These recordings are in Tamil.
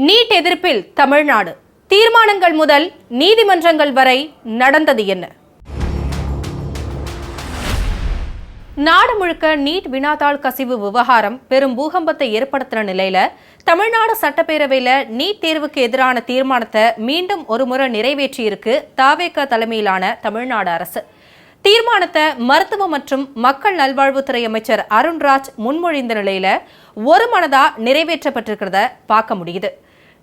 நீட் எதிர்ப்பில் தமிழ்நாடு தீர்மானங்கள் முதல் நீதிமன்றங்கள் வரை நடந்தது என்ன? நாடு முழுக்க நீட் வினாத்தாள் கசிவு விவகாரம் பெரும் பூகம்பத்தை ஏற்படுத்தின நிலையில தமிழ்நாடு சட்டப்பேரவையில நீட் தேர்வுக்கு எதிரான தீர்மானத்தை மீண்டும் ஒருமுறை நிறைவேற்றியிருக்கு தாவேக தலைமையிலான தமிழ்நாடு அரசு. தீர்மானத்தை மருத்துவ மற்றும் மக்கள் நல்வாழ்வுத்துறை அமைச்சர் அருண்ராஜ் முன்மொழிந்த நிலையில ஒரு மனதா நிறைவேற்றப்பட்டிருக்கிறத பார்க்க முடியுது.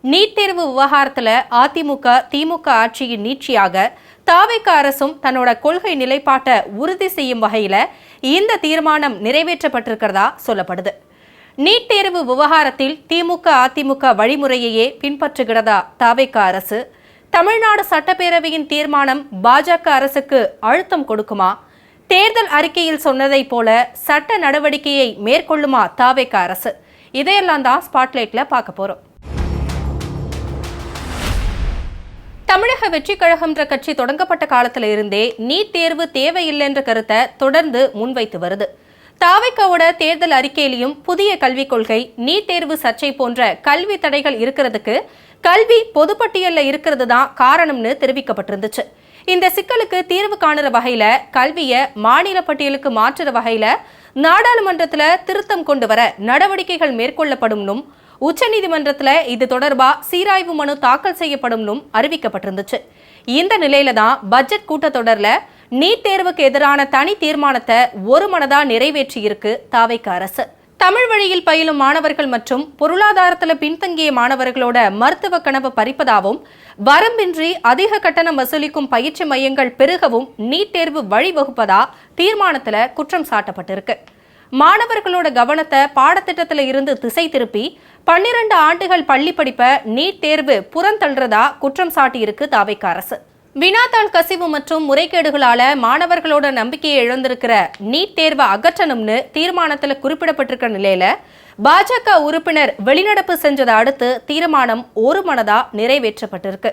நீட் தேர்வு விவகாரத்துல அதிமுக திமுக ஆட்சியின் நீட்சியாக தாவேக அரசும் தன்னோட கொள்கை நிலைப்பாட்டை உறுதி செய்யும் வகையில இந்த தீர்மானம் நிறைவேற்றப்பட்டிருக்கிறதா சொல்லப்படுது. நீட் தேர்வு விவகாரத்தில் திமுக அதிமுக வழிமுறையையே பின்பற்றுகிறதா தாவேக அரசு? தமிழ்நாடு சட்டப்பேரவையின் தீர்மானம் பாஜக அரசுக்கு அழுத்தம் கொடுக்குமா? தேர்தல் அறிக்கையில் சொன்னதை போல சட்ட நடவடிக்கையை மேற்கொள்ளுமா தாவேக அரசு? இதையெல்லாம் தான் ஸ்பாட்லைட்ல பார்க்க போறோம். தமிழக வெற்றி கழகம்ன்ற கட்சி தொடங்கப்பட்ட காலத்துல இருந்தே நீட் தேர்வு தேவையில்லைன்ற கருத்தை தொடர்ந்து முன்வைத்து வருது. தாவேகாவோட தேர்தல் அறிக்கையிலையும் புதிய கல்விக் கொள்கை, நீட் தேர்வு சர்ச்சை போன்ற கல்வி தடைகள் இருக்கிறதுக்கு கல்வி பொதுப்பட்டியல்ல இருக்கிறது தான் காரணம்னு தெரிவிக்கப்பட்டிருந்துச்சு. இந்த சிக்கலுக்கு தீர்வு காணுற வகையில கல்வியை மாநில பட்டியலுக்கு மாற்றுற வகையில நாடாளுமன்றத்துல திருத்தம் கொண்டு வர நடவடிக்கைகள் மேற்கொள்ளப்படும்னும் உச்சநீதிமன்றத்துல இது தொடர்பா சீராய்வு மனு தாக்கல் செய்யப்படும்னும் அறிவிக்கப்பட்டிருந்துச்சு. இந்த நிலையில தான் பட்ஜெட் கூட்டத்தொடர்ல நீட் தேர்வுக்கு எதிரான தனி தீர்மானத்தை ஒரு மனதா நிறைவேற்றி இருக்கு தாவேக அரசு. தமிழ் வழியில் பயிலும் மாணவர்கள் மற்றும் பொருளாதாரத்துல பின்தங்கிய மாணவர்களோட மருத்துவ கனவு பறிப்பதாகவும் வரம்பின்றி அதிக கட்டணம் வசூலிக்கும் பயிற்சி மையங்கள் பெருகவும் நீட் தேர்வு வழிவகுப்பதா தீர்மானத்துல குற்றம் சாட்டப்பட்டிருக்கு. மாணவர்களோட கவனத்தை பாடத்திட்டத்தில் இருந்து திசை திருப்பி 12 ஆண்டுகள் பள்ளி படிப்ப நீட் தேர்வு புறந்தள்ளுறதா குற்றம் சாட்டியிருக்கு தாவேக அரசு. வினாத்தாள் கசிவு மற்றும் முறைகேடுகளால மாணவர்களோட நம்பிக்கையை இழந்திருக்கிற நீட் தேர்வை அகற்றணும்னு தீர்மானத்தில் குறிப்பிடப்பட்டிருக்கிற நிலையில பாஜக உறுப்பினர் வெளிநடப்பு செஞ்சதை அடுத்து தீர்மானம் ஒரு மனதா நிறைவேற்றப்பட்டிருக்கு.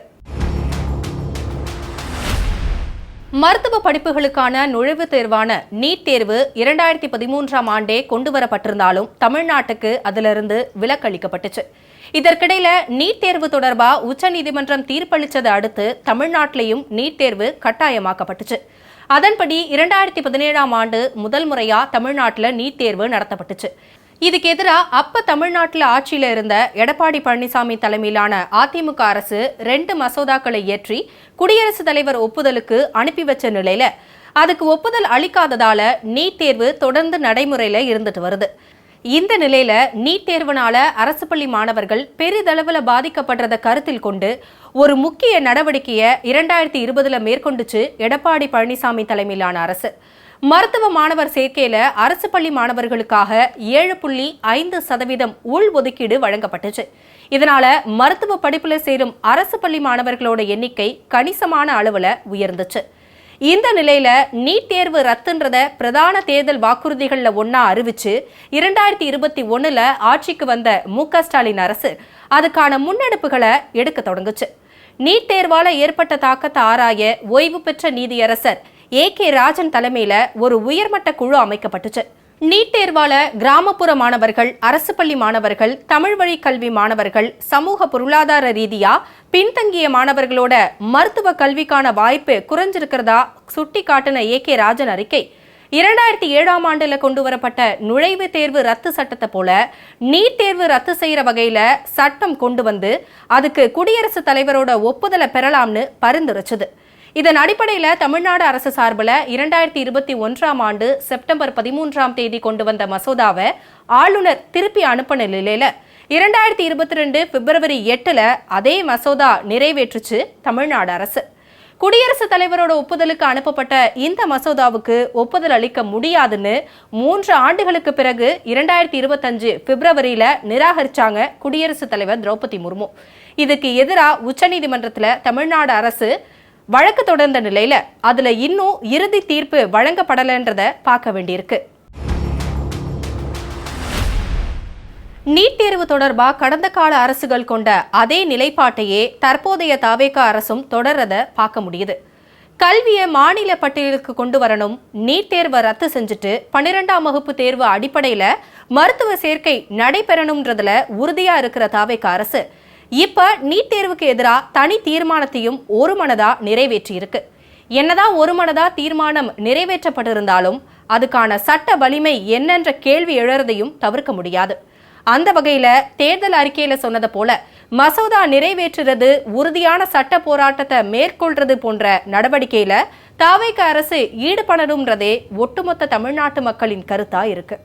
மருத்துவ படிப்புகளுக்கான நுழைவுத் தேர்வான நீட் தேர்வு 2013ஆம் ஆண்டே கொண்டுவரப்பட்டிருந்தாலும் தமிழ்நாட்டுக்கு அதிலிருந்து விலக்களிக்கப்பட்டுச்சு. இதற்கிடையில நீட் தேர்வு தொடர்பா உச்சநீதிமன்றம் தீர்ப்பளிச்சதை அடுத்து தமிழ்நாட்டிலையும் நீட் தேர்வு கட்டாயமாக்கப்பட்டுச்சு. அதன்படி 2017ஆம் ஆண்டு முதல் முறையா தமிழ்நாட்டில் நீட் தேர்வு நடத்தப்பட்டுச்சு. இதுக்கு எதிராக அப்ப தமிழ்நாட்டில் ஆட்சியில இருந்த எடப்பாடி பழனிசாமி தலைமையிலான அதிமுக அரசு 2 மசோதாக்களை இயற்றி குடியரசுத் தலைவர் ஒப்புதலுக்கு அனுப்பி வச்ச நிலையில அதுக்கு ஒப்புதல் அளிக்காததால நீட் தேர்வு தொடர்ந்து நடைமுறையில இருந்துட்டு வருது. இந்த நிலையில நீட் தேர்வுனால அரசு பள்ளி மாணவர்கள் பெரிதளவுல பாதிக்கப்படுறத கருத்தில் கொண்டு ஒரு முக்கிய நடவடிக்கையை 2020 மேற்கொண்டுச்சு எடப்பாடி பழனிசாமி தலைமையிலான அரசு. மருத்துவ மாணவர் சேர்க்கையில அரசு பள்ளி மாணவர்களுக்காக 7.5% உள் ஒதுக்கீடு வழங்கப்பட்டுச்சு. இதனால மருத்துவ படிப்புல சேரும் அரசு பள்ளி மாணவர்களோட எண்ணிக்கை கணிசமான அளவுல உயர்ந்துச்சு. இந்த நிலையில நீட் தேர்வு ரத்துன்றத பிரதான தேர்தல் வாக்குறுதிகள்ல ஒன்னா அறிவிச்சு 2021 ஆட்சிக்கு வந்த மு.க. ஸ்டாலின் அரசு அதுக்கான முன்னெடுப்புகளை எடுக்க தொடங்குச்சு. நீட் தேர்வால ஏற்பட்ட தாக்கத்தை ஆராய ஓய்வு பெற்ற நீதியரசர் ஏ.கே. ராஜன் தலைமையில ஒரு உயர்மட்ட குழு அமைக்கப்பட்டுச்சு. நீட் தேர்வால கிராமப்புற மாணவர்கள், அரசு பள்ளி மாணவர்கள், தமிழ் வழி கல்வி மாணவர்கள், சமூக பொருளாதார ரீதியா பின்தங்கிய மாணவர்களோட மருத்துவ கல்விக்கான வாய்ப்பு குறைஞ்சிருக்கிறதா சுட்டி காட்டின ஏ.கே. ராஜன் அறிக்கை 2007ஆம் ஆண்டுல கொண்டு வரப்பட்ட நுழைவுத் தேர்வு ரத்து சட்டத்தை போல நீட் தேர்வு ரத்து செய்யற வகையில சட்டம் கொண்டு வந்து அதுக்கு குடியரசுத் தலைவரோட ஒப்புதலை பெறலாம்னு பரிந்துரைச்சது. இதன் அடிப்படையில் தமிழ்நாடு அரசு சார்பில் 2021ஆம் ஆண்டு செப்டம்பர் 13ஆம் தேதி கொண்டு வந்த மசோதாவை ஆளுநர் திருப்பி அனுப்பின நிலையில 2022 பிப்ரவரி 8 அதே மசோதா நிறைவேற்றுச்சு தமிழ்நாடு அரசு. குடியரசுத் தலைவரோட ஒப்புதலுக்கு அனுப்பப்பட்ட இந்த மசோதாவுக்கு ஒப்புதல் அளிக்க முடியாதுன்னு 3 ஆண்டுகளுக்கு பிறகு 2025 பிப்ரவரியில நிராகரிச்சாங்க குடியரசுத் தலைவர் திரௌபதி முர்மு. இதுக்கு எதிராக உச்சநீதிமன்றத்தில் தமிழ்நாடு அரசு வழக்கு தொடர்ந்த நிலையில அதுல இன்னும் இறுதி தீர்ப்பு வழங்கப்படலன்றத பார்க்க வேண்டியிருக்கு. நீட் தேர்வு தொடர்பா கடந்த கால அரசுகள் கொண்ட அதே நிலைப்பாட்டையே தற்போதைய தாவேக அரசும் தொடர்றத பார்க்க முடியுது. கல்வியை மாநில பட்டியலுக்கு கொண்டு வரணும், நீட் தேர்வை ரத்து செஞ்சுட்டு 12ஆம் வகுப்பு தேர்வு அடிப்படையில மருத்துவ சேர்க்கை நடைபெறணும்ன்றதுல உறுதியா இருக்கிற தாவேக அரசு இப்ப நீட் தேர்வுக்கு எதிராக தனி தீர்மானத்தையும் ஒருமனதா நிறைவேற்றி இருக்கு. என்னதான் ஒருமனதா தீர்மானம் நிறைவேற்றப்பட்டிருந்தாலும் அதுக்கான சட்ட வலிமை என்னென்ற கேள்வி எழறதையும் தவிர்க்க முடியாது. அந்த வகையில தேர்தல் அறிக்கையில சொன்னதை போல மசோதா நிறைவேற்றுறது, உறுதியான சட்ட போராட்டத்தை மேற்கொள்றது போன்ற நடவடிக்கையில தவிக அரசு ஈடுபடணும்ன்றதே ஒட்டுமொத்த தமிழ்நாட்டு மக்களின் கருத்தா இருக்கு.